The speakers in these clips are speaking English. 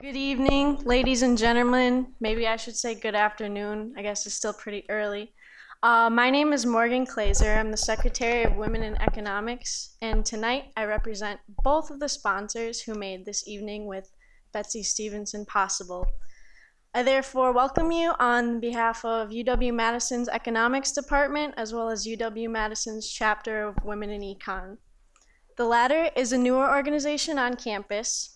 Good evening, ladies and gentlemen. Maybe I should say good afternoon. I guess it's still pretty early. My name is Morgan Glazer. I'm the Secretary of Women in Economics, and tonight I represent both of the sponsors who made this evening with Betsy Stevenson possible. I therefore welcome you on behalf of UW-Madison's Economics Department as well as UW-Madison's chapter of Women in Econ. The latter is a newer organization on campus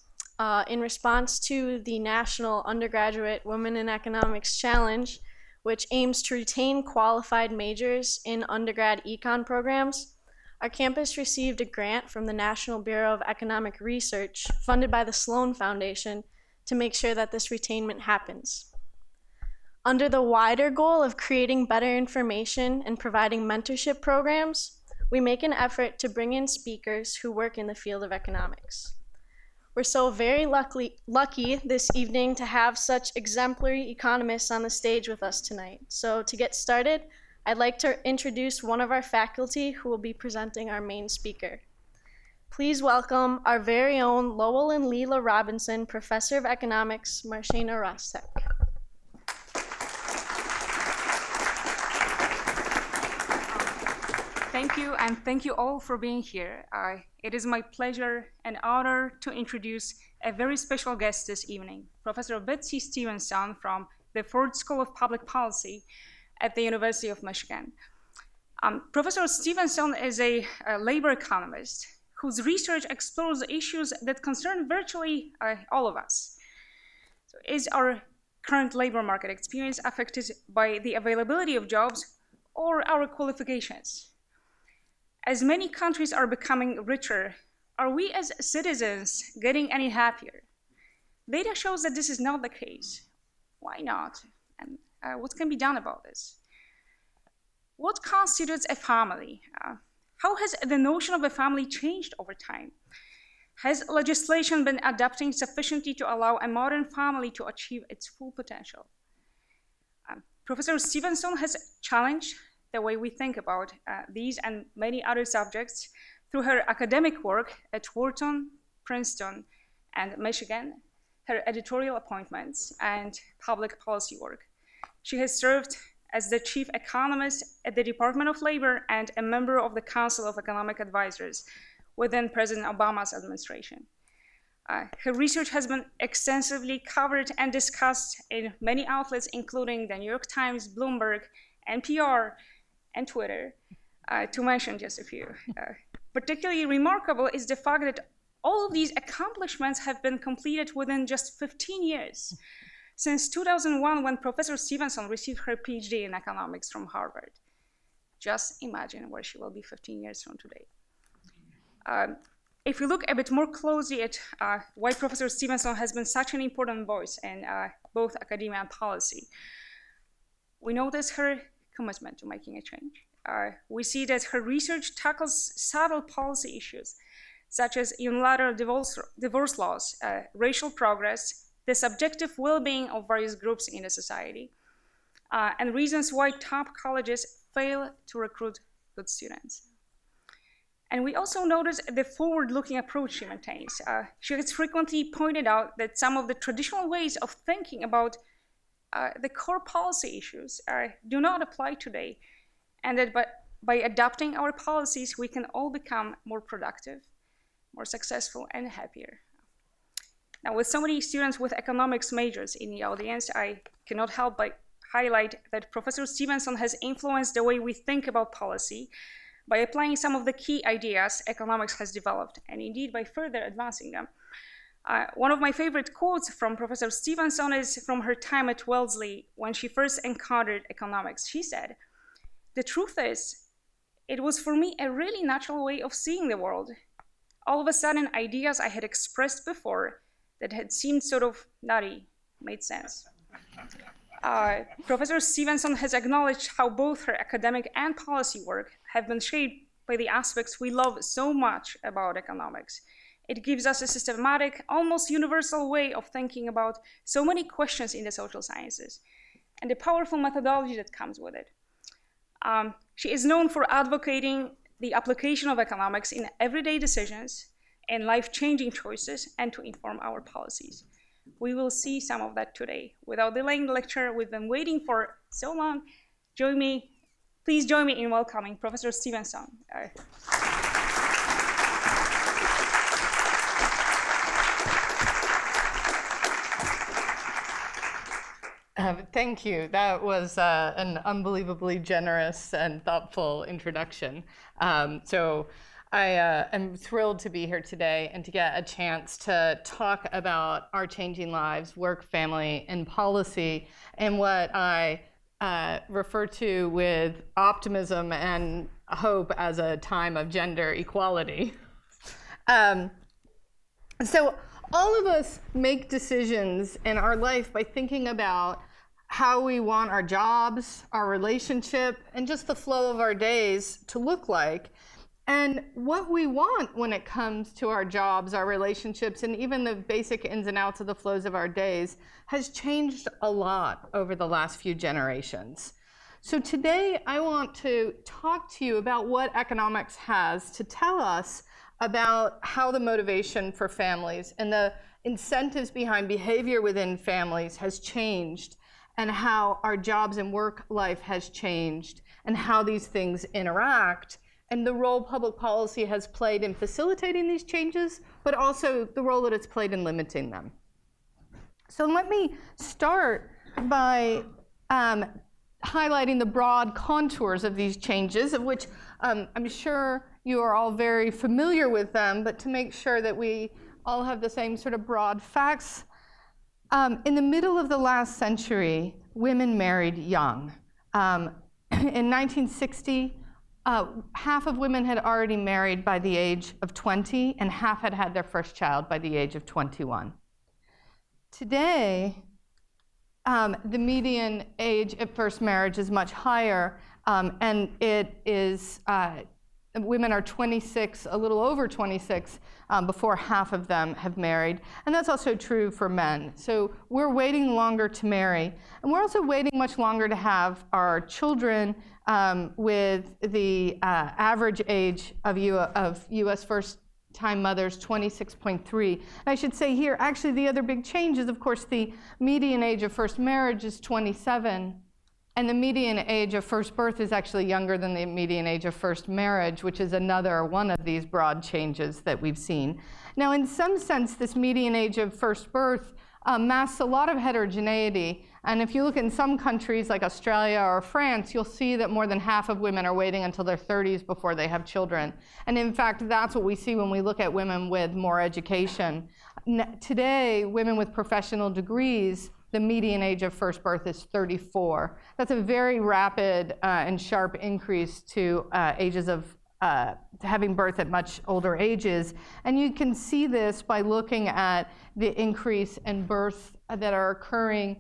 in response to the National Undergraduate Women in Economics Challenge, which aims to retain qualified majors in undergrad econ programs. Our campus received a grant from the National Bureau of Economic Research, funded by the Sloan Foundation, to make sure that this retainment happens. Under the wider goal of creating better information and providing mentorship programs, we make an effort to bring in speakers who work in the field of economics. We're so very lucky this evening to have such exemplary economists on the stage with us tonight. So to get started, I'd like to introduce one of our faculty who will be presenting our main speaker. Please welcome our very own Lowell and Leela Robinson, Professor of Economics, Marshana Rostek. Thank you, and thank you all for being here. It is my pleasure and honor to introduce a very special guest this evening, Professor Betsy Stevenson from the Ford School of Public Policy at the University of Michigan. Professor Stevenson is a labor economist whose research explores issues that concern virtually all of us. So is our current labor market experience affected by the availability of jobs or our qualifications? As many countries are becoming richer, are we as citizens getting any happier? Data shows that this is not the case. Why not? And what can be done about this? What constitutes a family? How has the notion of a family changed over time? Has legislation been adapting sufficiently to allow a modern family to achieve its full potential? Professor Stevenson has challenged the way we think about these and many other subjects through her academic work at Wharton, Princeton, and Michigan, her editorial appointments, and public policy work. She has served as the chief economist at the Department of Labor and a member of the Council of Economic Advisors within President Obama's administration. Her research has been extensively covered and discussed in many outlets, including the New York Times, Bloomberg, NPR, and Twitter, to mention just a few. Particularly remarkable is the fact that all of these accomplishments have been completed within just 15 years, since 2001 when Professor Stevenson received her PhD in economics from Harvard. Just imagine where she will be 15 years from today. If we look a bit more closely at why Professor Stevenson has been such an important voice in both academia and policy, we notice her commitment to making a change. We see that her research tackles subtle policy issues, such as unilateral divorce laws, racial progress, the subjective well-being of various groups in a society, and reasons why top colleges fail to recruit good students. And we also notice the forward-looking approach she maintains. She has frequently pointed out that some of the traditional ways of thinking about the core policy issues do not apply today, and that by adapting our policies, we can all become more productive, more successful, and happier. Now, with so many students with economics majors in the audience, I cannot help but highlight that Professor Stevenson has influenced the way we think about policy by applying some of the key ideas economics has developed, and indeed by further advancing them. One of my favorite quotes from Professor Stevenson is from her time at Wellesley when she first encountered economics. She said, "The truth is, it was for me a really natural way of seeing the world. All of a sudden, ideas I had expressed before that had seemed sort of nutty made sense." Professor Stevenson has acknowledged how both her academic and policy work have been shaped by the aspects we love so much about economics. It gives us a systematic, almost universal way of thinking about so many questions in the social sciences, and the powerful methodology that comes with it. She is known for advocating the application of economics in everyday decisions and life-changing choices and to inform our policies. we will see some of that today. Without delaying the lecture, we've been waiting for so long. Please join me in welcoming Professor Stevenson. Thank you. That was an unbelievably generous and thoughtful introduction. So I am thrilled to be here today and to get a chance to talk about our changing lives, work, family, and policy, and what I refer to with optimism and hope as a time of gender equality. So all of us make decisions in our life by thinking about how we want our jobs, our relationship, and just the flow of our days to look like. And what we want when it comes to our jobs, our relationships, and even the basic ins and outs of the flows of our days has changed a lot over the last few generations. So today I want to talk to you about what economics has to tell us about how the motivation for families and the incentives behind behavior within families has changed, and how our jobs and work life has changed, and how these things interact, and the role public policy has played in facilitating these changes, but also the role that it's played in limiting them. So let me start by highlighting the broad contours of these changes, of which I'm sure you are all very familiar with them, but to make sure that we all have the same sort of broad facts. In the middle of the last century, women married young. In 1960, half of women had already married by the age of 20, and half had had their first child by the age of 21. Today, the median age at first marriage is much higher, and it is women are 26, a little over 26, before half of them have married. And that's also true for men. So we're waiting longer to marry. And we're also waiting much longer to have our children, with the average age of U.S. first-time mothers, 26.3. And I should say here, actually, the other big change is, of course, the median age of first marriage is 27. And the median age of first birth is actually younger than the median age of first marriage, which is another one of these broad changes that we've seen. Now, in some sense, this median age of first birth masks a lot of heterogeneity. And if you look in some countries like Australia or France, you'll see that more than half of women are waiting until their 30s before they have children. And in fact, that's what we see when we look at women with more education. Today, women with professional degrees, the median age of first birth is 34. That's a very rapid and sharp increase to ages of having birth at much older ages. And you can see this by looking at the increase in births that are occurring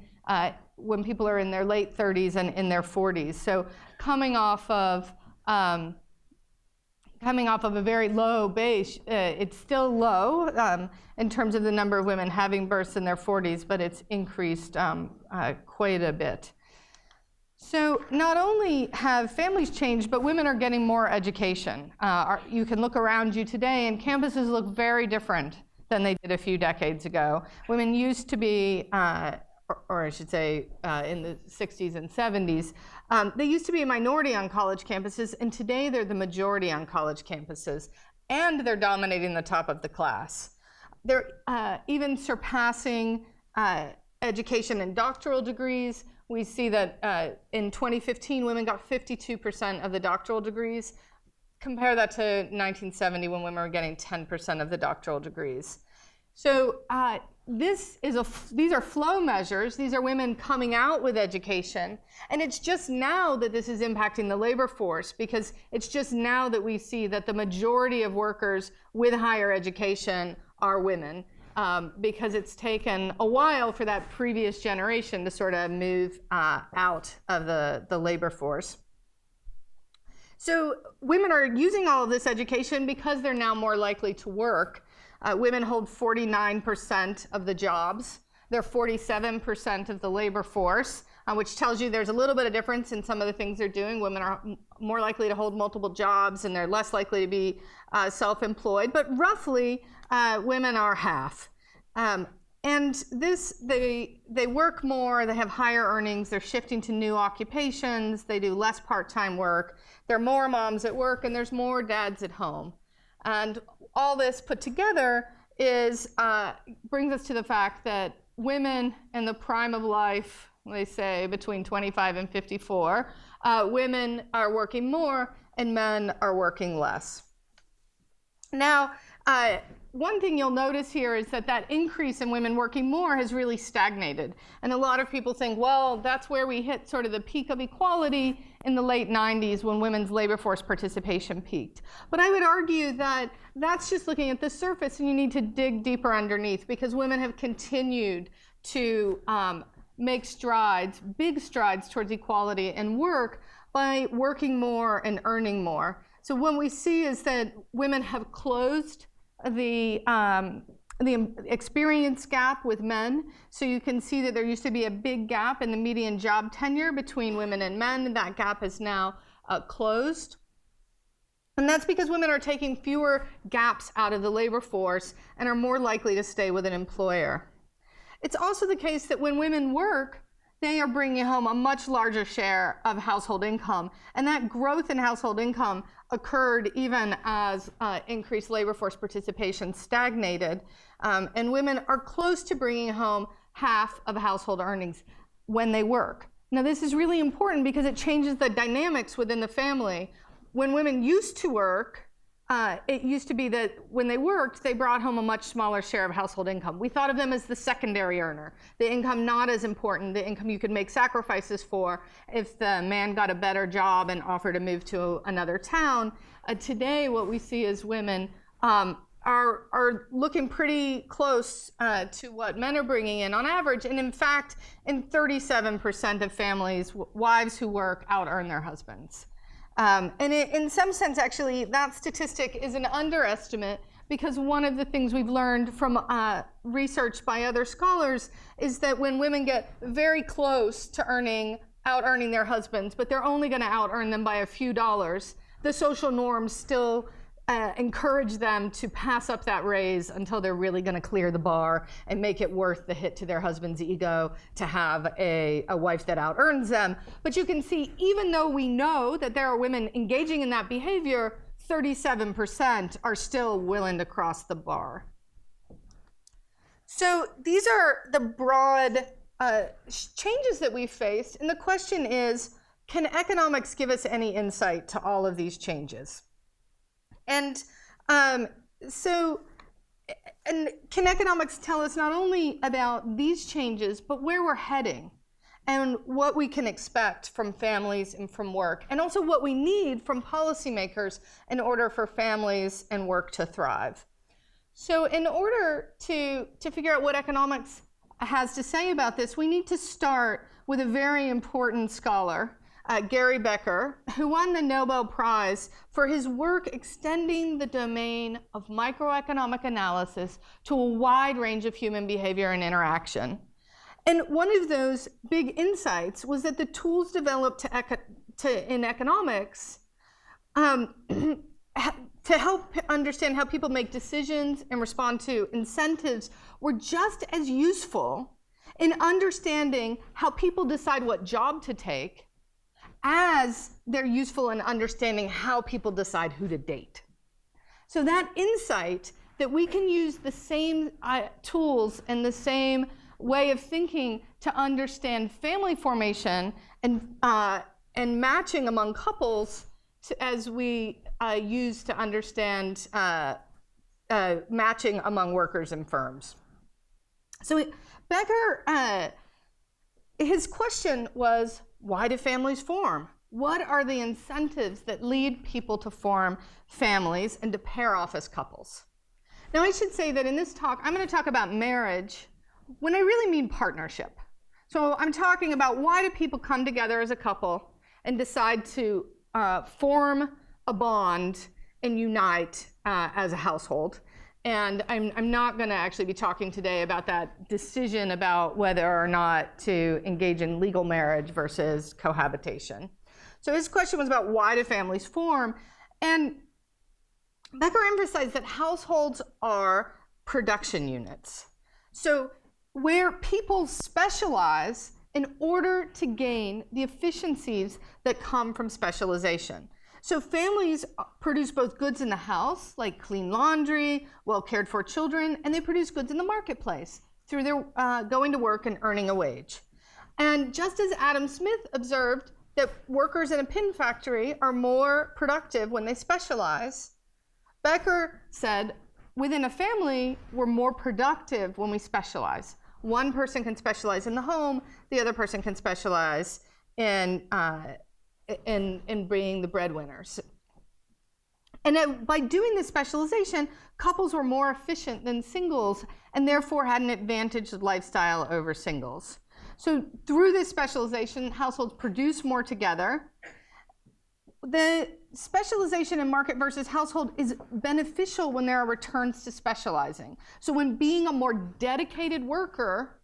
when people are in their late 30s and in their 40s. So coming off of a very low base, it's still low in terms of the number of women having births in their 40s, but it's increased quite a bit. So not only have families changed, but women are getting more education. You can look around you today, and campuses look very different than they did a few decades ago. Women used to be, or I should say in the 60s and 70s, they used to be a minority on college campuses, and today they're the majority on college campuses, and they're dominating the top of the class. They're even surpassing education and doctoral degrees. We see that in 2015, women got 52% of the doctoral degrees. Compare that to 1970 when women were getting 10% of the doctoral degrees. So these are flow measures. These are women coming out with education. And it's just now that this is impacting the labor force, because it's just now that we see that the majority of workers with higher education are women, because it's taken a while for that previous generation to sort of move out of the labor force. So women are using all of this education because they're now more likely to work. Women hold 49% of the jobs. They're 47% of the labor force, which tells you there's a little bit of difference in some of the things they're doing. Women are more likely to hold multiple jobs, and they're less likely to be self-employed. But roughly, women are half. And they work more, they have higher earnings, they're shifting to new occupations, they do less part-time work, there are more moms at work, and there's more dads at home. And all this put together brings us to the fact that women in the prime of life, they say between 25 and 54, women are working more and men are working less. Now, one thing you'll notice here is that increase in women working more has really stagnated. And a lot of people think, well, that's where we hit sort of the peak of equality in the late 90s when women's labor force participation peaked. But I would argue that that's just looking at the surface, and you need to dig deeper underneath, because women have continued to make strides, big strides towards equality in work by working more and earning more. So what we see is that women have closed the experience gap with men. So you can see that there used to be a big gap in the median job tenure between women and men, and that gap is now closed. And that's because women are taking fewer gaps out of the labor force and are more likely to stay with an employer. It's also the case that when women work, they are bringing home a much larger share of household income. And that growth in household income occurred even as increased labor force participation stagnated. And women are close to bringing home half of household earnings when they work. Now, this is really important because it changes the dynamics within the family. When women used to work, it used to be that when they worked, they brought home a much smaller share of household income. We thought of them as the secondary earner, the income not as important, the income you could make sacrifices for if the man got a better job and offered to move to another town. Today, what we see is women are looking pretty close to what men are bringing in on average. And in fact, in 37% of families, wives who work out-earn their husbands. And in some sense, actually, that statistic is an underestimate, because one of the things we've learned from research by other scholars is that when women get very close to out-earning their husbands, but they're only going to out-earn them by a few dollars, the social norms still encourage them to pass up that raise until they're really going to clear the bar and make it worth the hit to their husband's ego to have a wife that out-earns them. But you can see, even though we know that there are women engaging in that behavior, 37% are still willing to cross the bar. So these are the broad changes that we faced. And the question is, can economics give us any insight to all of these changes? And can economics tell us not only about these changes, but where we're heading and what we can expect from families and from work, and also what we need from policymakers in order for families and work to thrive? So in order to figure out what economics has to say about this, we need to start with a very important scholar, Gary Becker, who won the Nobel Prize for his work extending the domain of microeconomic analysis to a wide range of human behavior and interaction. And one of those big insights was that the tools developed in economics to help understand how people make decisions and respond to incentives were just as useful in understanding how people decide what job to take as they're useful in understanding how people decide who to date. So that insight that we can use the same tools and the same way of thinking to understand family formation and matching among couples as we use to understand matching among workers and firms. So Becker, his question was, why do families form? What are the incentives that lead people to form families and to pair off as couples? Now, I should say that in this talk, I'm going to talk about marriage when I really mean partnership. So I'm talking about, why do people come together as a couple and decide to form a bond and unite as a household? And I'm not going to actually be talking today about that decision about whether or not to engage in legal marriage versus cohabitation. So his question was about, why do families form? And Becker emphasized that households are production units. So where people specialize in order to gain the efficiencies that come from specialization. So families produce both goods in the house, like clean laundry, well cared for children, and they produce goods in the marketplace through their going to work and earning a wage. And just as Adam Smith observed that workers in a pin factory are more productive when they specialize, Becker said within a family, we're more productive when we specialize. One person can specialize in the home, the other person can specialize in being the breadwinners. And by doing this specialization, couples were more efficient than singles and therefore had an advantaged lifestyle over singles. So through this specialization, households produce more together. The specialization in market versus household is beneficial when there are returns to specializing. So when being a more dedicated worker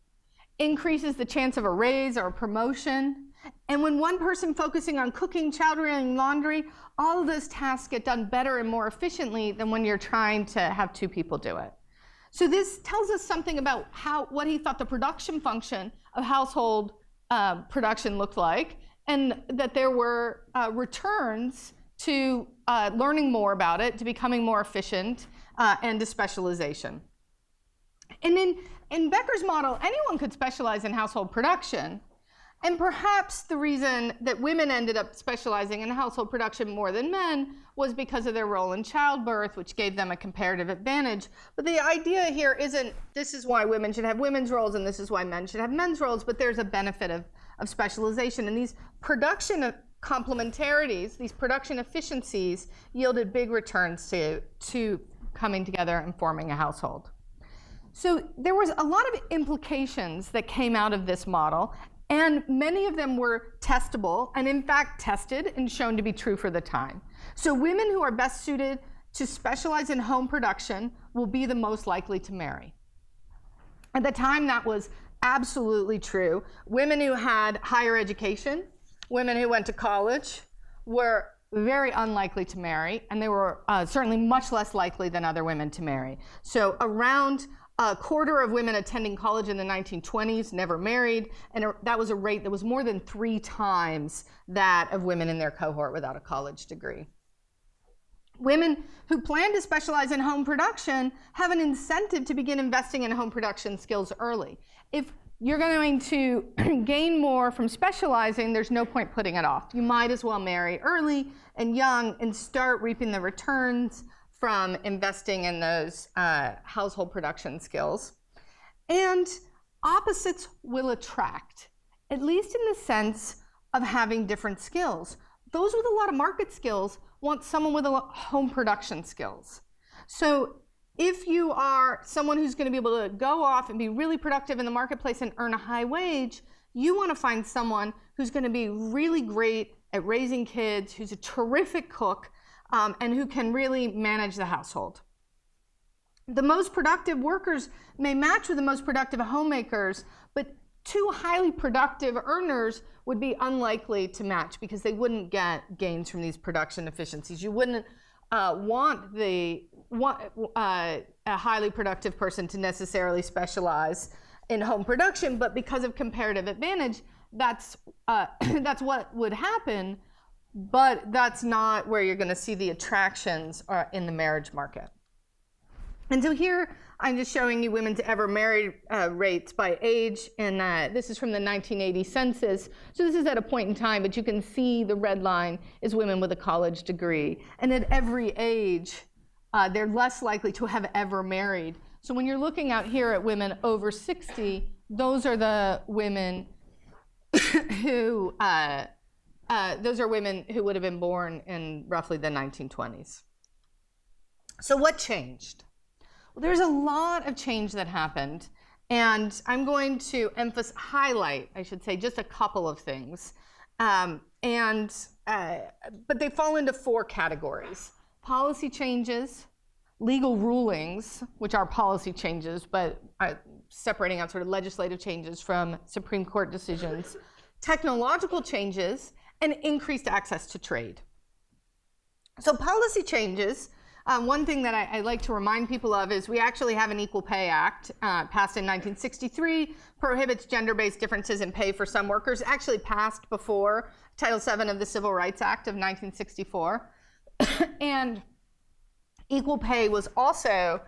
increases the chance of a raise or a promotion, and when one person focusing on cooking, showering, laundry, all of those tasks get done better and more efficiently than when you're trying to have two people do it. So this tells us something about what he thought the production function of household production looked like, and that there were returns to learning more about it, to becoming more efficient, and to specialization. And in Becker's model, anyone could specialize in household production. And perhaps the reason that women ended up specializing in household production more than men was because of their role in childbirth, which gave them a comparative advantage. But the idea here isn't, this is why women should have women's roles and this is why men should have men's roles, but there's a benefit of specialization. And these production complementarities, these production efficiencies, yielded big returns to coming together and forming a household. So there was a lot of implications that came out of this model, and many of them were testable, and in fact tested and shown to be true for the time. So women who are best suited to specialize in home production will be the most likely to marry. At the time, that was absolutely true. Women who had higher education, women who went to college, were very unlikely to marry, and they were certainly much less likely than other women to marry. So around a quarter of women attending college in the 1920s never married, and that was a rate that was more than 3 times that of women in their cohort without a college degree. Women who plan to specialize in home production have an incentive to begin investing in home production skills early. If you're going to gain more from specializing, there's no point putting it off. You might as well marry early and young and start reaping the returns from investing in those household production skills. And opposites will attract, at least in the sense of having different skills. Those with a lot of market skills want someone with a home production skills. So if you are someone who's going to be able to go off and be really productive in the marketplace and earn a high wage, you want to find someone who's going to be really great at raising kids, who's a terrific cook, and who can really manage the household. The most productive workers may match with the most productive homemakers, but 2 highly productive earners would be unlikely to match because they wouldn't get gains from these production efficiencies. You wouldn't want a highly productive person to necessarily specialize in home production, but because of comparative advantage, that's what would happen. But that's not where you're going to see the attractions in the marriage market. And so here I'm just showing you women's ever married rates by age, and this is from the 1980 census. So this is at a point in time, but you can see the red line is women with a college degree. And at every age, they're less likely to have ever married. So when you're looking out here at women over 60, those are the women who those are women who would have been born in roughly the 1920s. So what changed? Well, there's a lot of change that happened, and I'm going to highlight, I should say, just a couple of things. But they fall into 4 categories: policy changes, legal rulings, which are policy changes, but separating out sort of legislative changes from Supreme Court decisions, technological changes, and increased access to trade. So policy changes One thing that I like to remind people of is we actually have an Equal Pay Act passed in 1963, prohibits gender-based differences in pay for some workers, actually passed before Title VII of the Civil Rights Act of 1964. And equal pay was also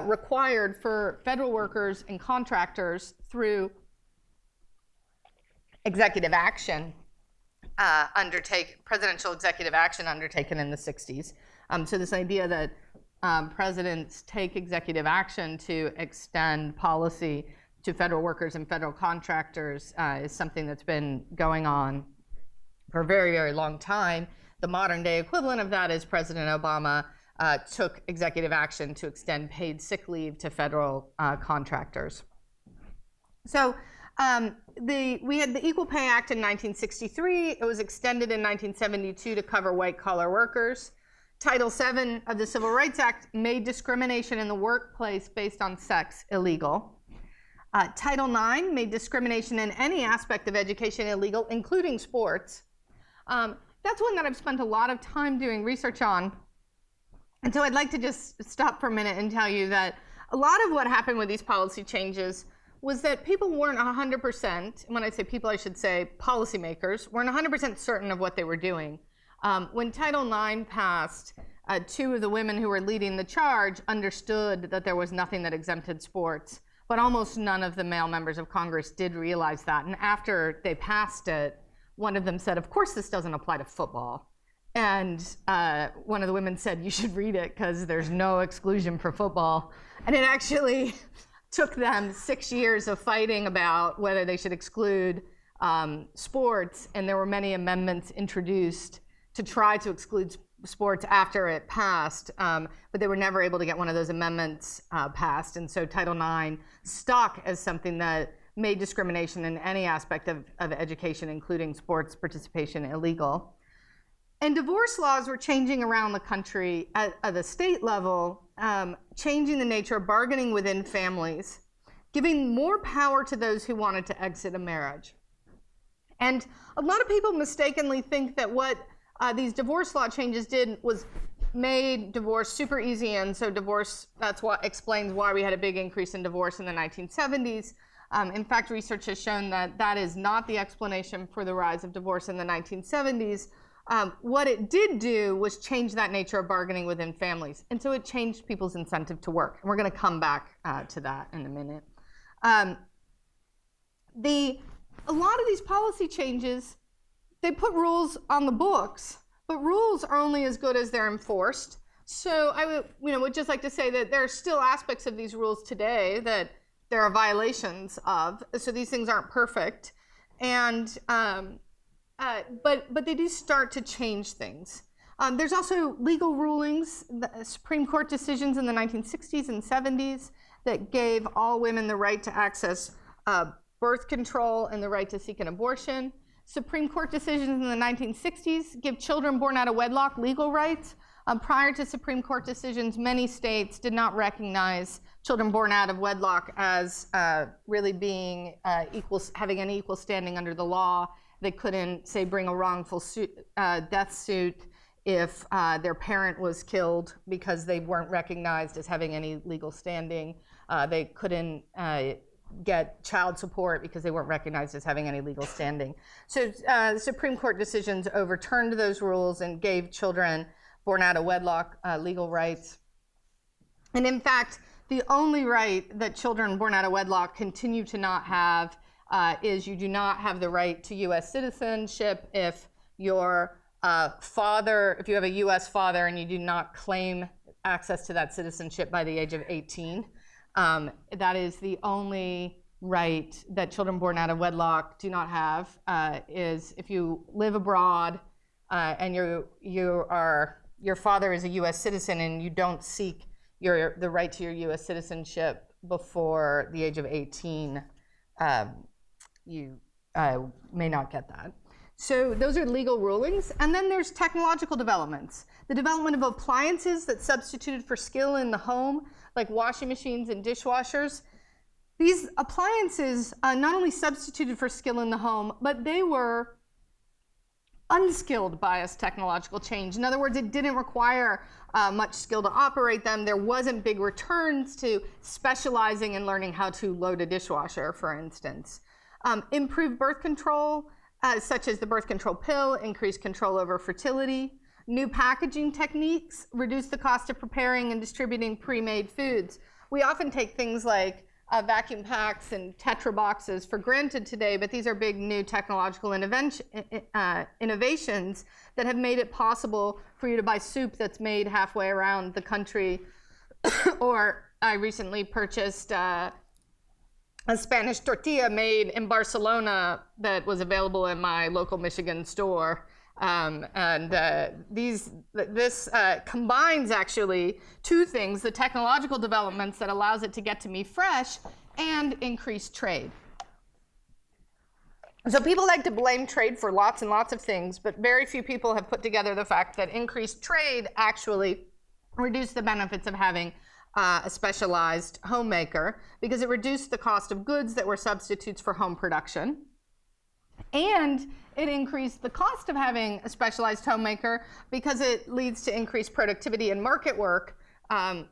required for federal workers and contractors through executive action presidential executive action undertaken in the 60s. So this idea that presidents take executive action to extend policy to federal workers and federal contractors is something that's been going on for a very, very long time. The modern day equivalent of that is President Obama took executive action to extend paid sick leave to federal contractors. So we had the Equal Pay Act in 1963. It was extended in 1972 to cover white-collar workers. Title VII of the Civil Rights Act made discrimination in the workplace based on sex illegal. Title IX made discrimination in any aspect of education illegal, including sports. That's one that I've spent a lot of time doing research on. And so I'd like to just stop for a minute and tell you that a lot of what happened with these policy changes was that people weren't 100%, when I say people, I should say policymakers, weren't 100% certain of what they were doing. When Title IX passed, two of the women who were leading the charge understood that there was nothing that exempted sports, but almost none of the male members of Congress did realize that. And after they passed it, one of them said, of course this doesn't apply to football. And one of the women said, you should read it because there's no exclusion for football. And it actually took them 6 years of fighting about whether they should exclude sports, and there were many amendments introduced to try to exclude sports after it passed, but they were never able to get one of those amendments passed, and so Title IX stuck as something that made discrimination in any aspect of education, including sports participation, illegal. And divorce laws were changing around the country at the state level, changing the nature of bargaining within families, giving more power to those who wanted to exit a marriage. And a lot of people mistakenly think that what these divorce law changes did was made divorce super easy, and so divorce, that's what explains why we had a big increase in divorce in the 1970s. In fact, research has shown that that is not the explanation for the rise of divorce in the 1970s. What it did do was change that nature of bargaining within families. And so it changed people's incentive to work. And we're going to come back to that in a minute. A lot of these policy changes, they put rules on the books, but rules are only as good as they're enforced. So I would just like to say that there are still aspects of these rules today that there are violations of. So these things aren't perfect. And but they do start to change things. There's also legal rulings, the Supreme Court decisions in the 1960s and 70s that gave all women the right to access birth control and the right to seek an abortion. Supreme Court decisions in the 1960s give children born out of wedlock legal rights. Prior to Supreme Court decisions, many states did not recognize children born out of wedlock as really being having any equal standing under the law. They couldn't, say, bring a wrongful death suit if their parent was killed because they weren't recognized as having any legal standing. They couldn't get child support because they weren't recognized as having any legal standing. So Supreme Court decisions overturned those rules and gave children born out of wedlock legal rights. And in fact, the only right that children born out of wedlock continue to not have is you do not have the right to U.S. citizenship if your if you have a U.S. father and you do not claim access to that citizenship by the age of 18. That is the only right that children born out of wedlock do not have, is if you live abroad and your father is a U.S. citizen and you don't seek the right to your U.S. citizenship before the age of 18, you may not get that. So those are legal rulings. And then there's technological developments. The development of appliances that substituted for skill in the home, like washing machines and dishwashers. These appliances not only substituted for skill in the home, but they were unskilled bias technological change. In other words, it didn't require much skill to operate them. There wasn't big returns to specializing in learning how to load a dishwasher, for instance. Improved birth control, such as the birth control pill, increased control over fertility. New packaging techniques reduce the cost of preparing and distributing pre-made foods. We often take things like vacuum packs and Tetra boxes for granted today, but these are big new technological innovations that have made it possible for you to buy soup that's made halfway around the country. Or I recently purchased a Spanish tortilla made in Barcelona that was available in my local Michigan store. This combines actually two things: the technological developments that allows it to get to me fresh and increased trade. So people like to blame trade for lots and lots of things, but very few people have put together the fact that increased trade actually reduced the benefits of having a specialized homemaker, because it reduced the cost of goods that were substitutes for home production. And it increased the cost of having a specialized homemaker because it leads to increased productivity and market work,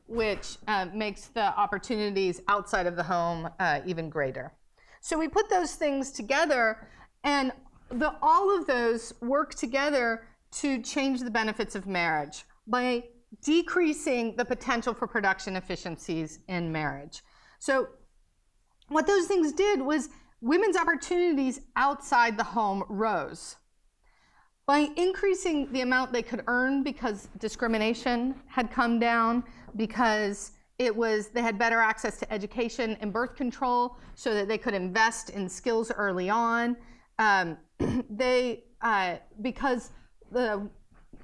which makes the opportunities outside of the home even greater. So we put those things together, and all of those work together to change the benefits of marriage by decreasing the potential for production efficiencies in marriage. So what those things did was women's opportunities outside the home rose. By increasing the amount they could earn, because discrimination had come down, because they had better access to education and birth control so that they could invest in skills early on. Because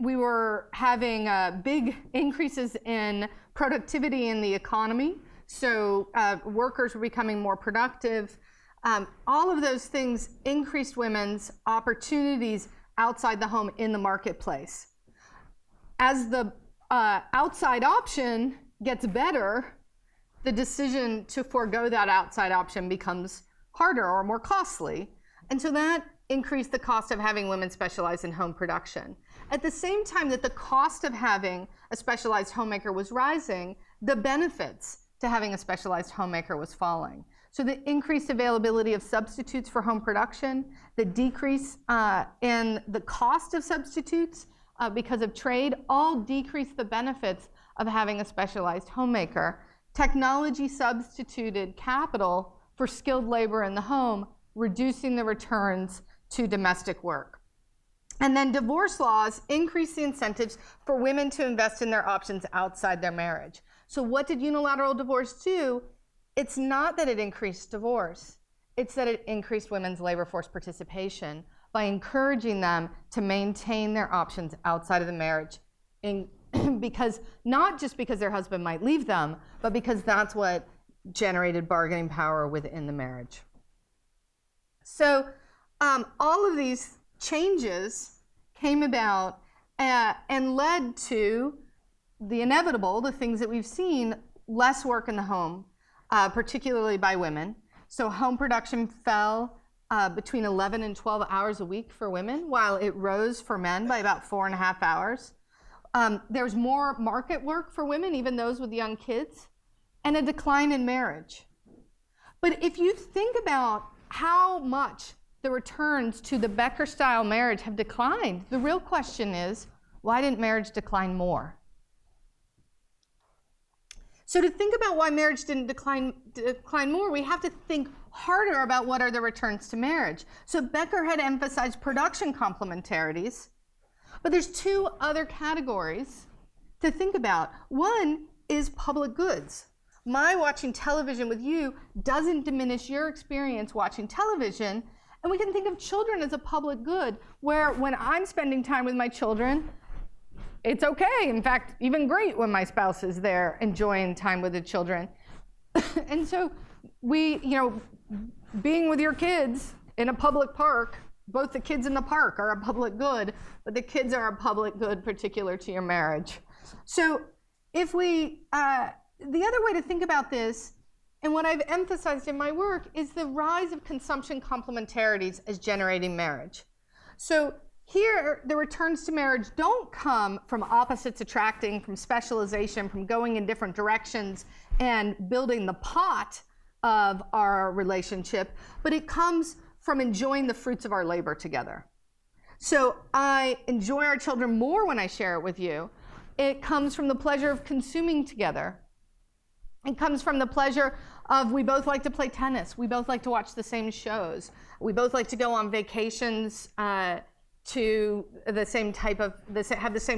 we were having big increases in productivity in the economy, so workers were becoming more productive. All of those things increased women's opportunities outside the home in the marketplace. As the outside option gets better, the decision to forego that outside option becomes harder or more costly. And so that increased the cost of having women specialize in home production. At the same time that the cost of having a specialized homemaker was rising, the benefits to having a specialized homemaker was falling. So the increased availability of substitutes for home production, the decrease in the cost of substitutes because of trade, all decrease the benefits of having a specialized homemaker. Technology substituted capital for skilled labor in the home, reducing the returns to domestic work. And then divorce laws increase the incentives for women to invest in their options outside their marriage. So what did unilateral divorce do? It's not that it increased divorce. It's that it increased women's labor force participation by encouraging them to maintain their options outside of the marriage, because not just because their husband might leave them, but because that's what generated bargaining power within the marriage. So all of these changes came about and led to the inevitable, the things that we've seen: less work in the home, particularly by women. So home production fell between 11 and 12 hours a week for women, while it rose for men by about 4.5 hours. There's more market work for women, even those with young kids, and a decline in marriage. But if you think about how much the returns to the Becker-style marriage have declined, the real question is, why didn't marriage decline more? So to think about why marriage didn't decline more, we have to think harder about what are the returns to marriage. So Becker had emphasized production complementarities, but there's two other categories to think about. One is public goods. My watching television with you doesn't diminish your experience watching television, and we can think of children as a public good, where when I'm spending time with my children, it's okay, in fact, even great when my spouse is there enjoying time with the children. And so being with your kids in a public park, both the kids in the park are a public good, but the kids are a public good particular to your marriage. So if the other way to think about this, and what I've emphasized in my work, is the rise of consumption complementarities as generating marriage. So Here, the returns to marriage don't come from opposites attracting, from specialization, from going in different directions and building the pot of our relationship, but it comes from enjoying the fruits of our labor together. So I enjoy our children more when I share it with you. It comes from the pleasure of consuming together. It comes from the pleasure of we both like to play tennis. We both like to watch the same shows. We both like to go on vacations to have the same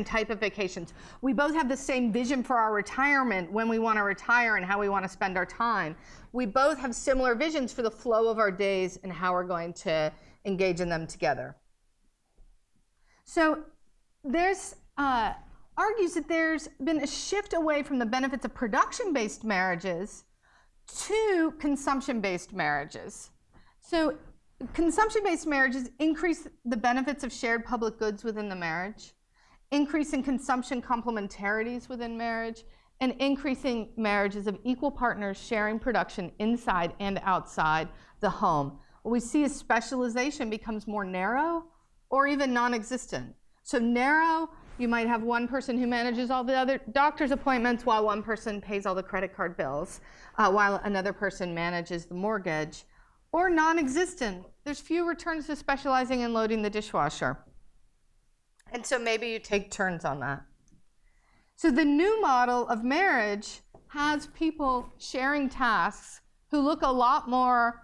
type of vacations. We both have the same vision for our retirement, when we want to retire and how we want to spend our time. We both have similar visions for the flow of our days and how we're going to engage in them together. So there's argues that there's been a shift away from the benefits of production-based marriages to consumption-based marriages. So consumption-based marriages increase the benefits of shared public goods within the marriage, increasing consumption complementarities within marriage, and increasing marriages of equal partners sharing production inside and outside the home. What we see is specialization becomes more narrow or even non-existent. So narrow, you might have one person who manages all the other doctor's appointments while one person pays all the credit card bills, while another person manages the mortgage. Or non-existent. There's few returns to specializing in loading the dishwasher. And so maybe you take turns on that. So the new model of marriage has people sharing tasks who look a lot more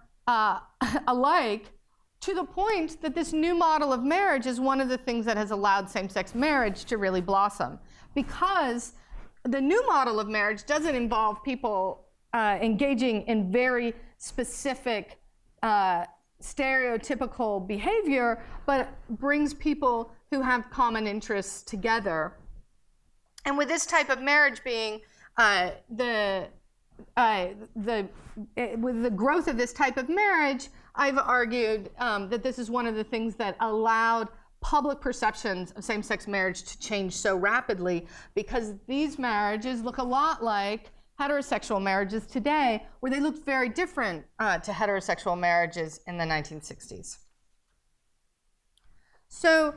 alike, to the point that this new model of marriage is one of the things that has allowed same-sex marriage to really blossom. Because the new model of marriage doesn't involve people engaging in very specific stereotypical behavior, but brings people who have common interests together. And with this type of marriage being with the growth of this type of marriage, I've argued that this is one of the things that allowed public perceptions of same-sex marriage to change so rapidly, because these marriages look a lot like heterosexual marriages today, where they looked very different to heterosexual marriages in the 1960s. So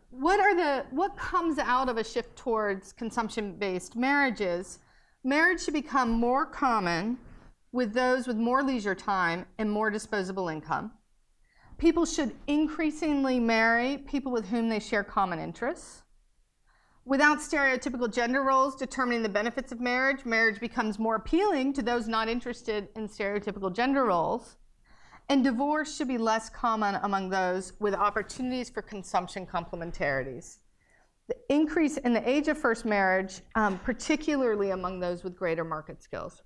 what comes out of a shift towards consumption-based marriages? Marriage should become more common with those with more leisure time and more disposable income. People should increasingly marry people with whom they share common interests. Without stereotypical gender roles determining the benefits of marriage, marriage becomes more appealing to those not interested in stereotypical gender roles. And divorce should be less common among those with opportunities for consumption complementarities. The increase in the age of first marriage, particularly among those with greater market skills.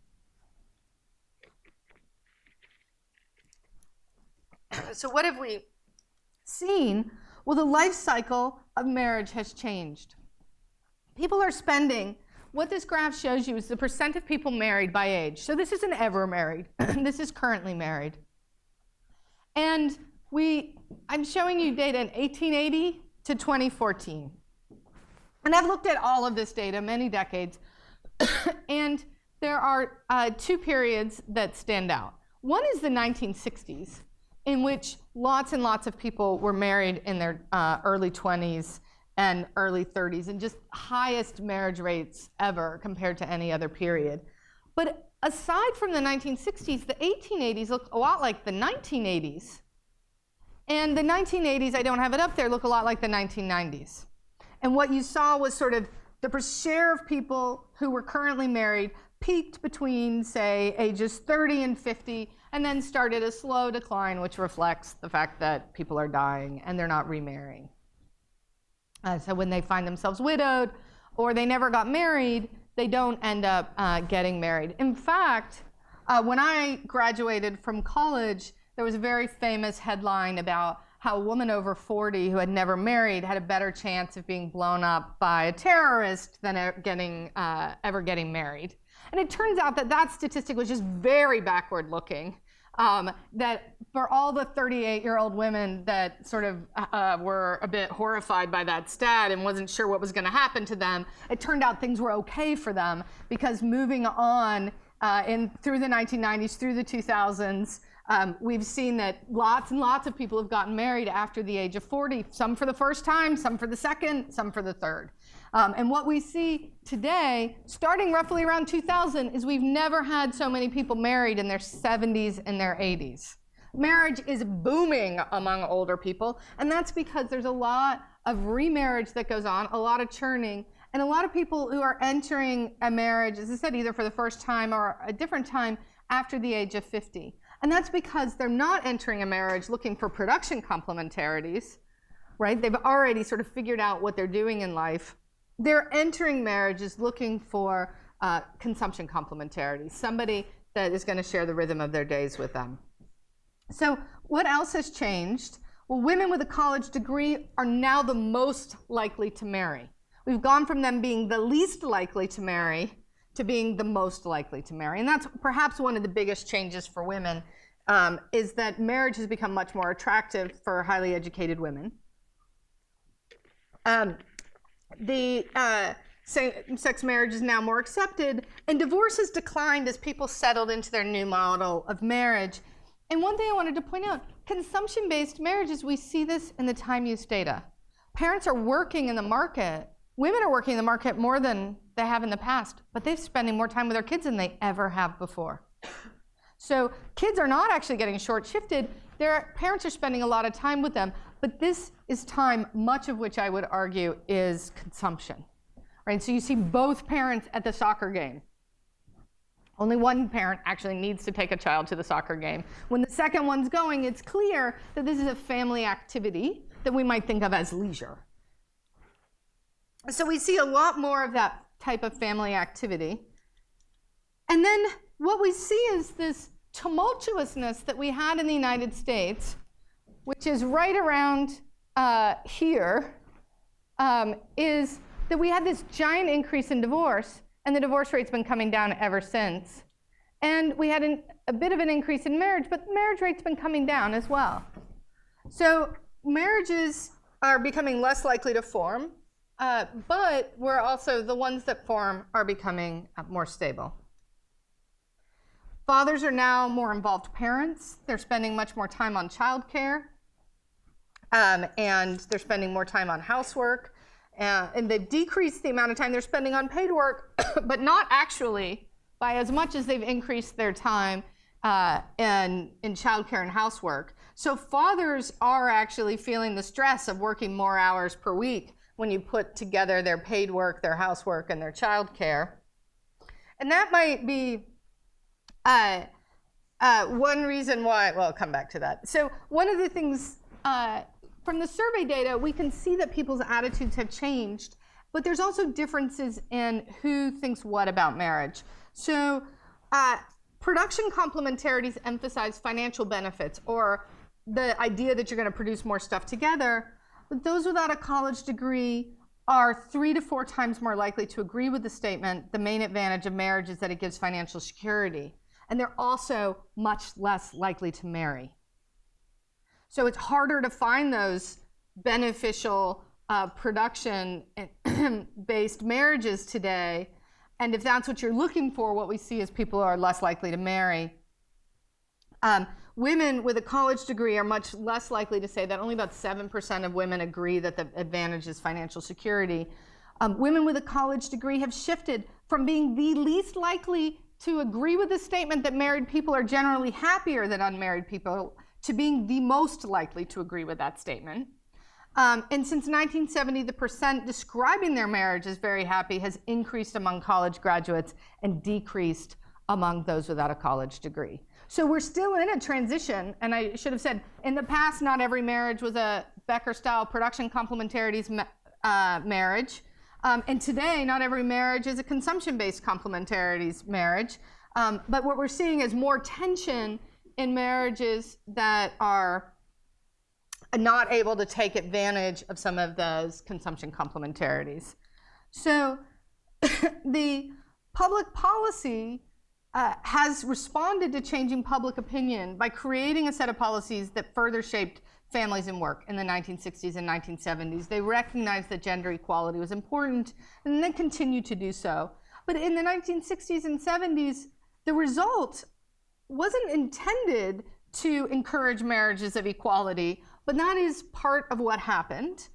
So what have we seen? Well, the life cycle of marriage has changed. People are spending, what this graph shows you is the percent of people married by age. So this isn't ever married. This is currently married. And I'm showing you data in 1880 to 2014. And I've looked at all of this data, many decades. And there are two periods that stand out. One is the 1960s, in which lots and lots of people were married in their early 20s and early 30s, and just highest marriage rates ever compared to any other period. But aside from the 1960s, the 1880s look a lot like the 1980s. And the 1980s, I don't have it up there, look a lot like the 1990s. And what you saw was sort of the share of people who were currently married peaked between, say, ages 30 and 50, and then started a slow decline, which reflects the fact that people are dying and they're not remarrying. So when they find themselves widowed or they never got married, they don't end up getting married. In fact, when I graduated from college, there was a very famous headline about how a woman over 40 who had never married had a better chance of being blown up by a terrorist than ever getting married. And it turns out that that statistic was just very backward looking. That for all the 38-year-old women that sort of were a bit horrified by that stat and wasn't sure what was going to happen to them, it turned out things were okay for them, because moving on through the 1990s, through the 2000s, We've seen that lots and lots of people have gotten married after the age of 40, some for the first time, some for the second, some for the third. And what we see today, starting roughly around 2000, is we've never had so many people married in their 70s and their 80s. Marriage is booming among older people, and that's because there's a lot of remarriage that goes on, a lot of churning, and a lot of people who are entering a marriage, as I said, either for the first time or a different time after the age of 50. And that's because they're not entering a marriage looking for production complementarities, right? They've already sort of figured out what they're doing in life. They're entering marriages looking for consumption complementarities, somebody that is going to share the rhythm of their days with them. So what else has changed? Well, women with a college degree are now the most likely to marry. We've gone from them being the least likely to marry to being the most likely to marry. And that's perhaps one of the biggest changes for women, is that marriage has become much more attractive for highly educated women. Same-sex marriage is now more accepted, and divorce has declined as people settled into their new model of marriage. And one thing I wanted to point out, consumption-based marriages, we see this in the time use data. Parents are working in the market. Women are working in the market more than they have in the past, but they're spending more time with their kids than they ever have before. So kids are not actually getting short-shifted. Their parents are spending a lot of time with them, but this is time, much of which I would argue is consumption, right? So you see both parents at the soccer game. Only one parent actually needs to take a child to the soccer game. When the second one's going, it's clear that this is a family activity that we might think of as leisure. So we see a lot more of that type of family activity. And then what we see is this tumultuousness that we had in the United States, which is right around here, is that we had this giant increase in divorce, and the divorce rate's been coming down ever since. And we had a bit of an increase in marriage, but the marriage rate's been coming down as well. So marriages are becoming less likely to form, but we're also, the ones that form are becoming more stable. Fathers are now more involved parents. They're spending much more time on childcare, and they're spending more time on housework. And they've decreased the amount of time they're spending on paid work, but not actually by as much as they've increased their time in childcare and housework. So fathers are actually feeling the stress of working more hours per week when you put together their paid work, their housework, and their childcare. And that might be one reason why, well, I'll come back to that. So one of the things, from the survey data, we can see that people's attitudes have changed, but there's also differences in who thinks what about marriage. So production complementarities emphasize financial benefits, or the idea that you're going to produce more stuff together, but those without a college degree are 3 to 4 times more likely to agree with the statement, the main advantage of marriage is that it gives financial security. And they're also much less likely to marry. So it's harder to find those beneficial production-based marriages today. And if that's what you're looking for, what we see is people are less likely to marry. Women with a college degree are much less likely to say that. Only about 7% of women agree that the advantage is financial security. Women with a college degree have shifted from being the least likely to agree with the statement that married people are generally happier than unmarried people to being the most likely to agree with that statement. And since 1970, the percent describing their marriage as very happy has increased among college graduates and decreased among those without a college degree. So we're still in a transition, and I should have said, in the past, not every marriage was a Becker-style production complementarities marriage. And today, not every marriage is a consumption-based complementarities marriage. But what we're seeing is more tension in marriages that are not able to take advantage of some of those consumption complementarities. So the public policy has responded to changing public opinion by creating a set of policies that further shaped families and work in the 1960s and 1970s. They recognized that gender equality was important, and they continue to do so. But in the 1960s and 70s, the result wasn't intended to encourage marriages of equality, but that is part of what happened.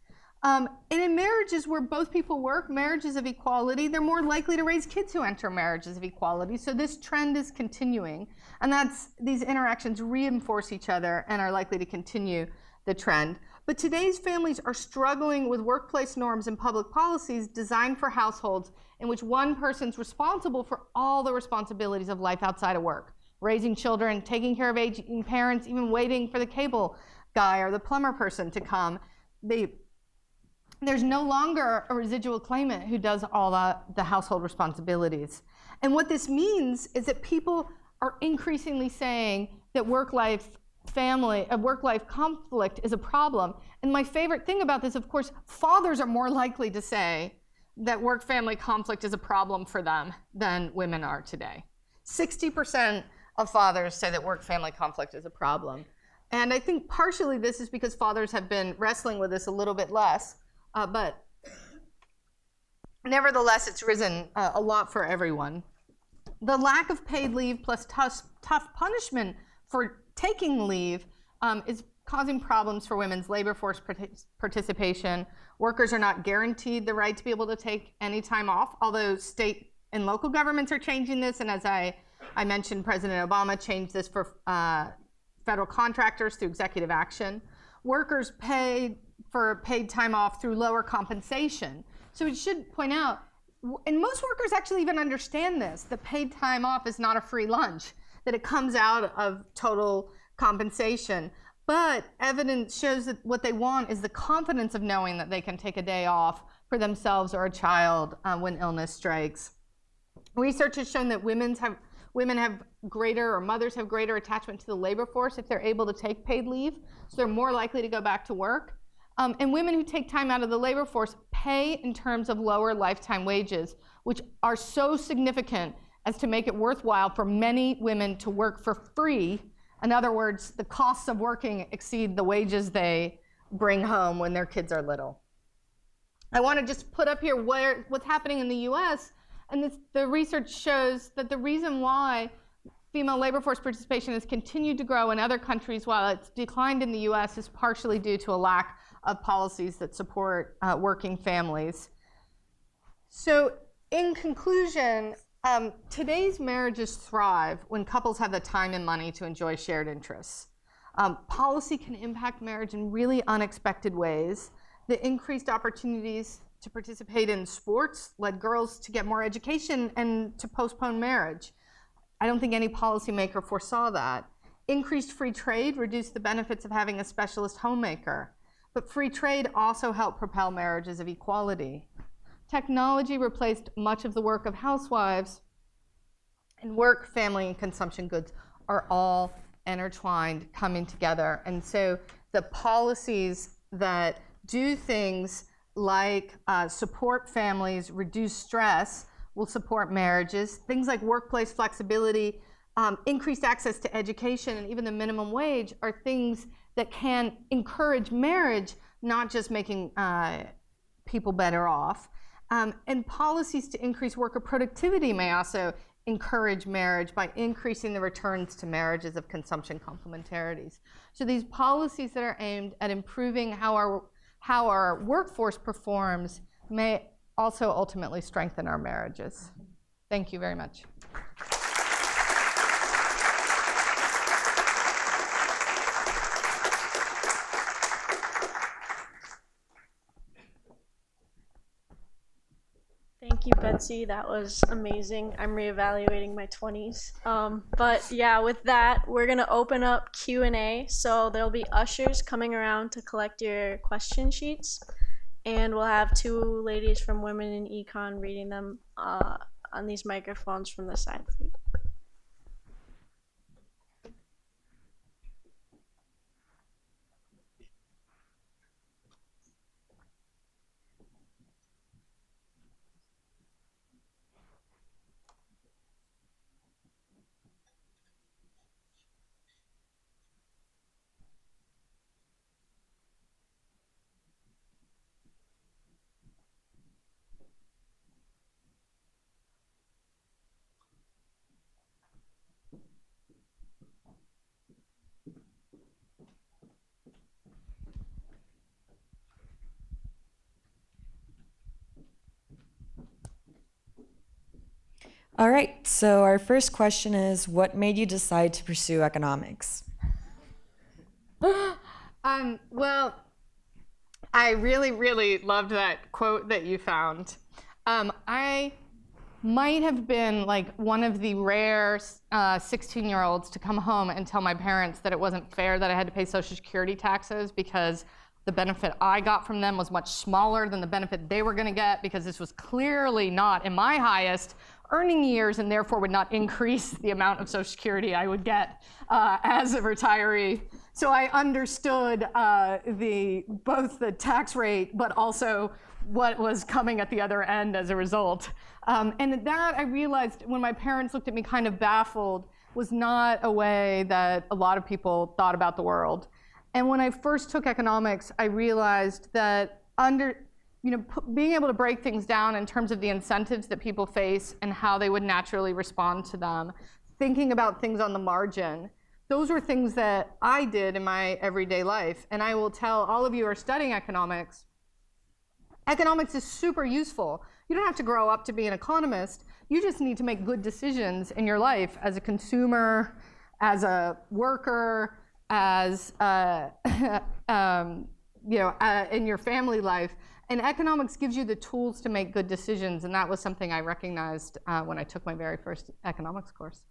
And in marriages where both people work, marriages of equality, they're more likely to raise kids who enter marriages of equality. So this trend is continuing. And these interactions reinforce each other and are likely to continue the trend. But today's families are struggling with workplace norms and public policies designed for households in which one person's responsible for all the responsibilities of life outside of work. Raising children, taking care of aging parents, even waiting for the cable guy or the plumber person to come. There's no longer a residual claimant who does all the household responsibilities. And what this means is that people are increasingly saying that work-life conflict is a problem. And my favorite thing about this, of course, fathers are more likely to say that work-family conflict is a problem for them than women are today. 60% of fathers say that work-family conflict is a problem. And I think partially this is because fathers have been wrestling with this a little bit less. But nevertheless, it's risen a lot for everyone. The lack of paid leave plus tough punishment for taking leave is causing problems for women's labor force participation. Workers are not guaranteed the right to be able to take any time off, although state and local governments are changing this. And as I mentioned, President Obama changed this for federal contractors through executive action. Workers paid for paid time off through lower compensation. So we should point out, and most workers actually even understand this, the paid time off is not a free lunch, that it comes out of total compensation. But evidence shows that what they want is the confidence of knowing that they can take a day off for themselves or a child when illness strikes. Research has shown that women have greater, or mothers have greater attachment to the labor force if they're able to take paid leave, so they're more likely to go back to work. And women who take time out of the labor force pay in terms of lower lifetime wages, which are so significant as to make it worthwhile for many women to work for free. In other words, the costs of working exceed the wages they bring home when their kids are little. I want to just put up here what's happening in the US, and the research shows that the reason why female labor force participation has continued to grow in other countries while it's declined in the US is partially due to a lack of policies that support working families. So in conclusion, today's marriages thrive when couples have the time and money to enjoy shared interests. Policy can impact marriage in really unexpected ways. The increased opportunities to participate in sports led girls to get more education and to postpone marriage. I don't think any policymaker foresaw that. Increased free trade reduced the benefits of having a specialist homemaker. But free trade also helped propel marriages of equality. Technology replaced much of the work of housewives, and work, family, and consumption goods are all intertwined, coming together. And so the policies that do things like support families, reduce stress, will support marriages. Things like workplace flexibility, increased access to education, and even the minimum wage are things that can encourage marriage, not just making people better off. And policies to increase worker productivity may also encourage marriage by increasing the returns to marriages of consumption complementarities. So these policies that are aimed at improving how our workforce performs may also ultimately strengthen our marriages. Thank you very much. Thank you, Betsy. That was amazing. I'm reevaluating my 20s. But yeah, with that, we're gonna open up Q&A. So there'll be ushers coming around to collect your question sheets, and we'll have two ladies from Women in Econ reading them on these microphones from the side. All right, so our first question is, what made you decide to pursue economics? Well, I really, really loved that quote that you found. I might have been like one of the rare 16-year-olds to come home and tell my parents that it wasn't fair that I had to pay Social Security taxes because the benefit I got from them was much smaller than the benefit they were going to get, because this was clearly not in my highest earning years and therefore would not increase the amount of Social Security I would get as a retiree. So I understood both the tax rate, but also what was coming at the other end as a result. And that, I realized when my parents looked at me kind of baffled, was not a way that a lot of people thought about the world. And when I first took economics, I realized that being able to break things down in terms of the incentives that people face and how they would naturally respond to them, thinking about things on the margin, those were things that I did in my everyday life. And I will tell all of you who are studying economics, economics is super useful. You don't have to grow up to be an economist. You just need to make good decisions in your life as a consumer, as a worker, as in your family life. And economics gives you the tools to make good decisions, and that was something I recognized when I took my very first economics course.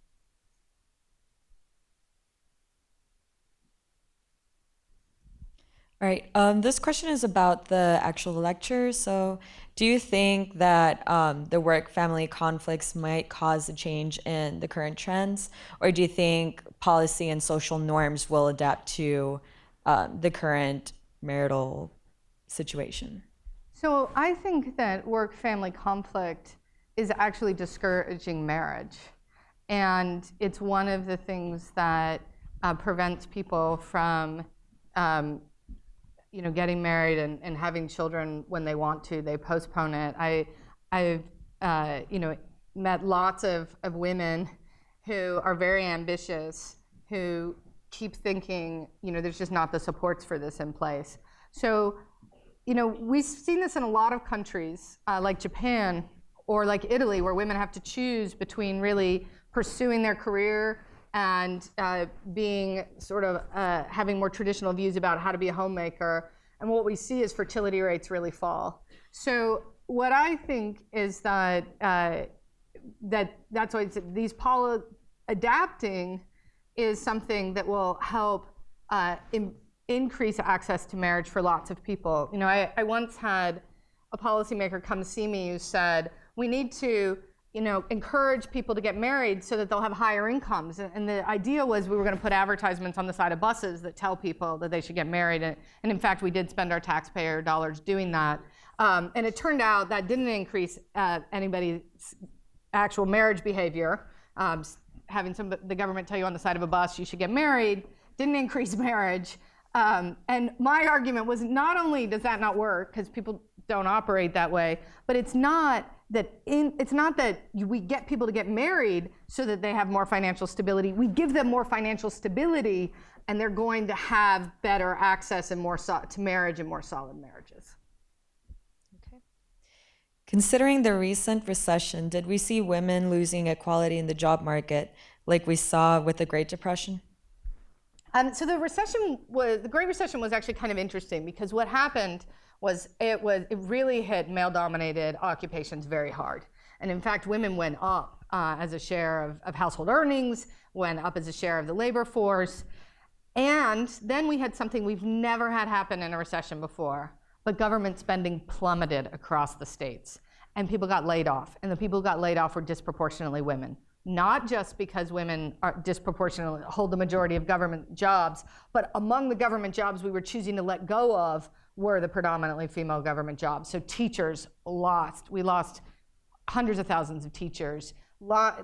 All right, this question is about the actual lecture. So do you think that the work-family conflicts might cause a change in the current trends? Or do you think policy and social norms will adapt to the current marital situation? So I think that work-family conflict is actually discouraging marriage. And it's one of the things that prevents people from getting married and having children when they want to. They postpone it. I've met lots of women who are very ambitious, who keep thinking, there's just not the supports for this in place. So, we've seen this in a lot of countries, like Japan or like Italy, where women have to choose between really pursuing their career and being sort of having more traditional views about how to be a homemaker. And what we see is fertility rates really fall. So what I think is that that's why it's, adapting is something that will help increase access to marriage for lots of people. I once had a policymaker come see me who said, we need to encourage people to get married so that they'll have higher incomes. And the idea was we were going to put advertisements on the side of buses that tell people that they should get married. And in fact, we did spend our taxpayer dollars doing that. And it turned out that didn't increase anybody's actual marriage behavior. Having the government tell you on the side of a bus you should get married didn't increase marriage. And my argument was, not only does that not work, because people don't operate that way, but it's not that we get people to get married so that they have more financial stability. We give them more financial stability, and they're going to have better access and to marriage and more solid marriages. Okay. Considering the recent recession, did we see women losing equality in the job market like we saw with the Great Depression? So the Great Recession was actually kind of interesting, because what happened was it really hit male-dominated occupations very hard. And in fact, women went up as a share of household earnings, went up as a share of the labor force. And then we had something we've never had happen in a recession before, but government spending plummeted across the states, and people got laid off. And the people who got laid off were disproportionately women. Not just because women are disproportionately hold the majority of government jobs, but among the government jobs we were choosing to let go of were the predominantly female government jobs. So teachers we lost hundreds of thousands of teachers.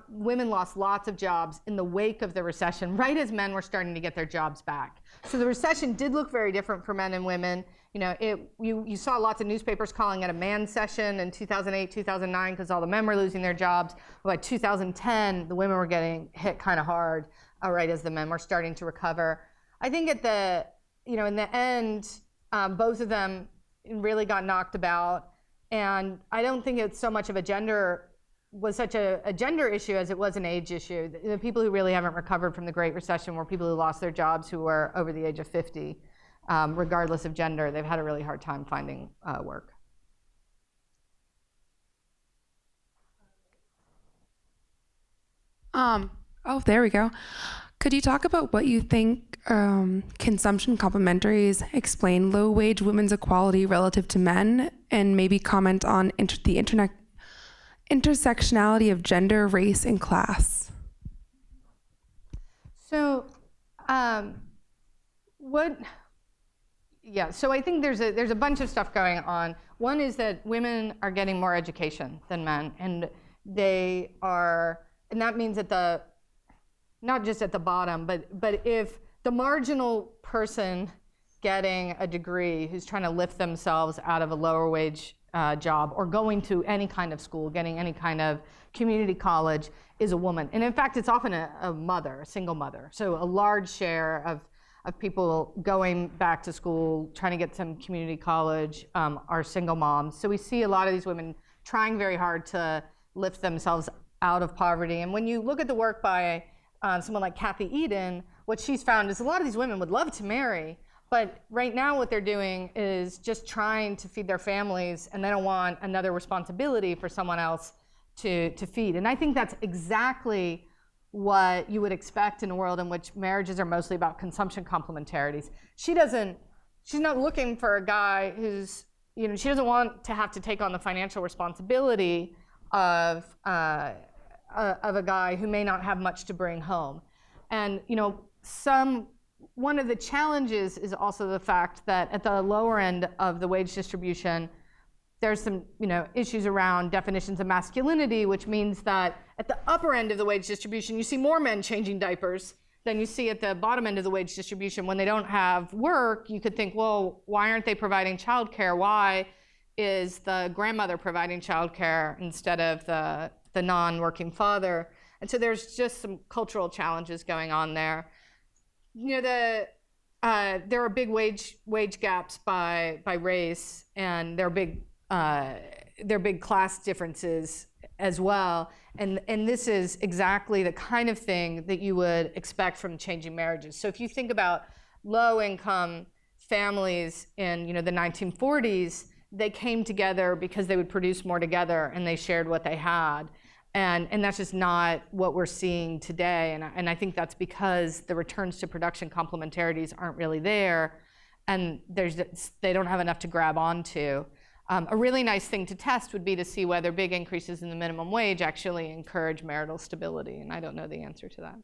Women lost lots of jobs in the wake of the recession, right as men were starting to get their jobs back. So the recession did look very different for men and women. You saw lots of newspapers calling it a man session in 2008, 2009, because all the men were losing their jobs. By 2010, the women were getting hit kind of hard, right as the men were starting to recover. I think in the end, both of them really got knocked about. And I don't think it's so much of a gender was such a gender issue as it was an age issue. The people who really haven't recovered from the Great Recession were people who lost their jobs who were over the age of 50. Regardless of gender, they've had a really hard time finding work. Oh, there we go. Could you talk about what you think consumption complementaries explain low-wage women's equality relative to men, and maybe comment on the intersectionality of gender, race, and class? So, so I think there's a bunch of stuff going on. One is that women are getting more education than men, and that means not just at the bottom, but if the marginal person getting a degree who's trying to lift themselves out of a lower wage job or going to any kind of school, getting any kind of community college is a woman. And in fact, it's often a single mother. So a large share of people going back to school, trying to get some community college are single moms. So we see a lot of these women trying very hard to lift themselves out of poverty. And when you look at the work by someone like Kathy Eden, what she's found is a lot of these women would love to marry, but right now what they're doing is just trying to feed their families, and they don't want another responsibility for someone else to feed. And I think that's exactly what you would expect in a world in which marriages are mostly about consumption complementarities. She's not looking for a guy who's, she doesn't want to have to take on the financial responsibility of a guy who may not have much to bring home. And one of the challenges is also the fact that at the lower end of the wage distribution, there's some issues around definitions of masculinity, which means that at the upper end of the wage distribution, you see more men changing diapers than you see at the bottom end of the wage distribution. When they don't have work, you could think, well, why aren't they providing childcare? Why is the grandmother providing childcare instead of the non-working father? And so there's just some cultural challenges going on there. There are big wage gaps by race, and there are big class differences as well. And this is exactly the kind of thing that you would expect from changing marriages. So if you think about low-income families in the 1940s, they came together because they would produce more together and they shared what they had. And that's just not what we're seeing today. And I think that's because the returns to production complementarities aren't really there, and they don't have enough to grab onto. A really nice thing to test would be to see whether big increases in the minimum wage actually encourage marital stability, and I don't know the answer to that.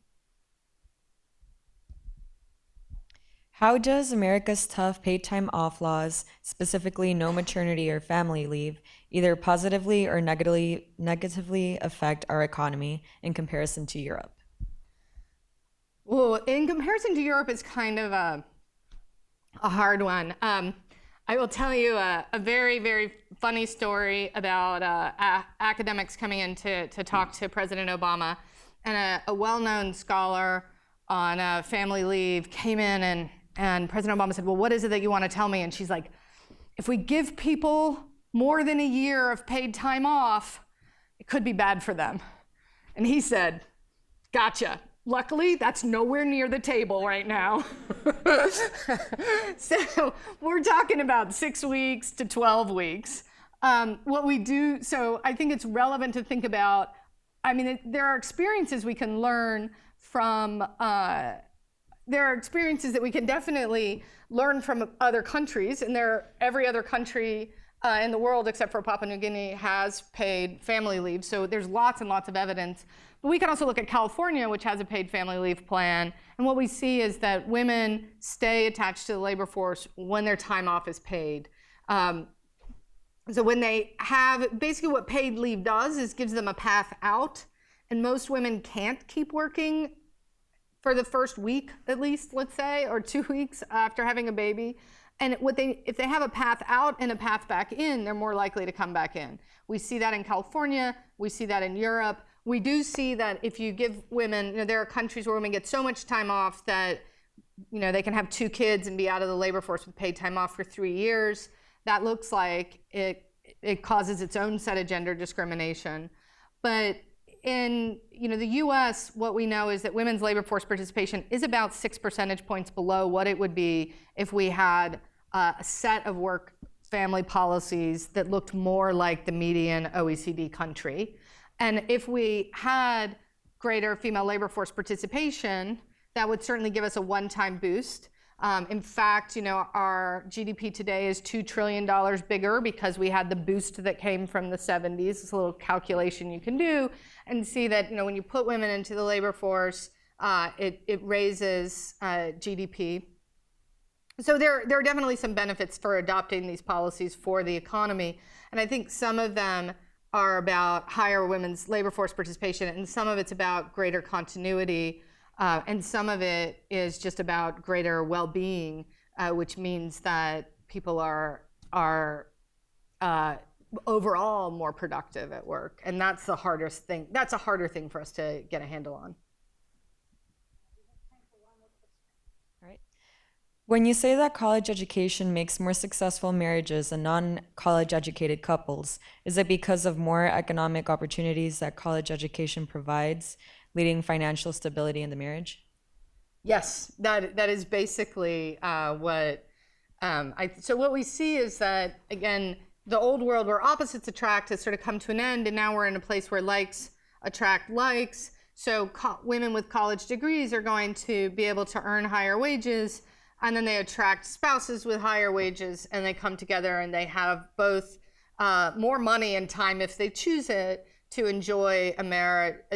How does America's tough paid time off laws, specifically no maternity or family leave, either positively or negatively affect our economy in comparison to Europe? Well, in comparison to Europe, it's kind of a hard one. I will tell you a very, very funny story about academics coming in to talk to President Obama. And a well-known scholar on family leave came in, and President Obama said, well, what is it that you want to tell me? And she's like, if we give people more than a year of paid time off, it could be bad for them. And he said, gotcha. Luckily, that's nowhere near the table right now. So we're talking about 6 weeks to 12 weeks. What we do, so I think it's relevant to think about, there are experiences we can learn from, there are experiences that we can definitely learn from other countries, and every other country in the world except for Papua New Guinea has paid family leave, so there's lots and lots of evidence. But we can also look at California, which has a paid family leave plan, and what we see is that women stay attached to the labor force when their time off is paid. So when they have, basically what paid leave does is gives them a path out, and most women can't keep working for the first week at least, let's say, or 2 weeks after having a baby. And if they have a path out and a path back in, they're more likely to come back in. We see that in California, we see that in Europe. We do see that if you give women, there are countries where women get so much time off that they can have 2 kids and be out of the labor force with paid time off for 3 years. That looks like it causes its own set of gender discrimination. But in the U.S., what we know is that women's labor force participation is about 6 percentage points below what it would be if we had a set of work family policies that looked more like the median OECD country. And if we had greater female labor force participation, that would certainly give us a one-time boost. In fact, our GDP today is $2 trillion bigger because we had the boost that came from the 70s. It's a little calculation you can do and see that when you put women into the labor force, it raises GDP. So there are definitely some benefits for adopting these policies for the economy. And I think some of them are about higher women's labor force participation, and some of it's about greater continuity. And some of it is just about greater well-being, which means that people are overall more productive at work. And that's the hardest thing. That's a harder thing for us to get a handle on. All right. When you say that college education makes more successful marriages than non-college educated couples, is it because of more economic opportunities that college education provides, leading financial stability in the marriage? Yes, that is basically what so what we see is that, again, the old world where opposites attract has sort of come to an end, and now we're in a place where likes attract likes. So women with college degrees are going to be able to earn higher wages, and then they attract spouses with higher wages, and they come together and they have both more money and time if they choose it to enjoy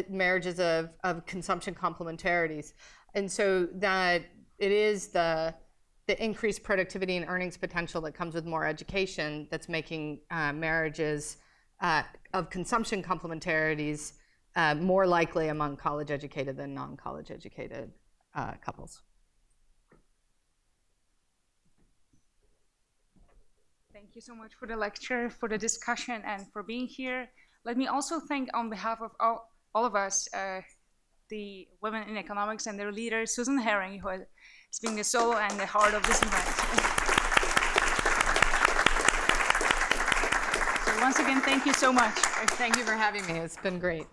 marriages of consumption complementarities. And so that it is the increased productivity and earnings potential that comes with more education that's making marriages of consumption complementarities more likely among college educated than non-college educated couples. Thank you so much for the lecture, for the discussion, and for being here. Let me also thank, on behalf of all of us, the women in economics and their leader, Susan Herring, who has been the soul and the heart of this event. So once again, thank you so much. Thank you for having me. It's been great.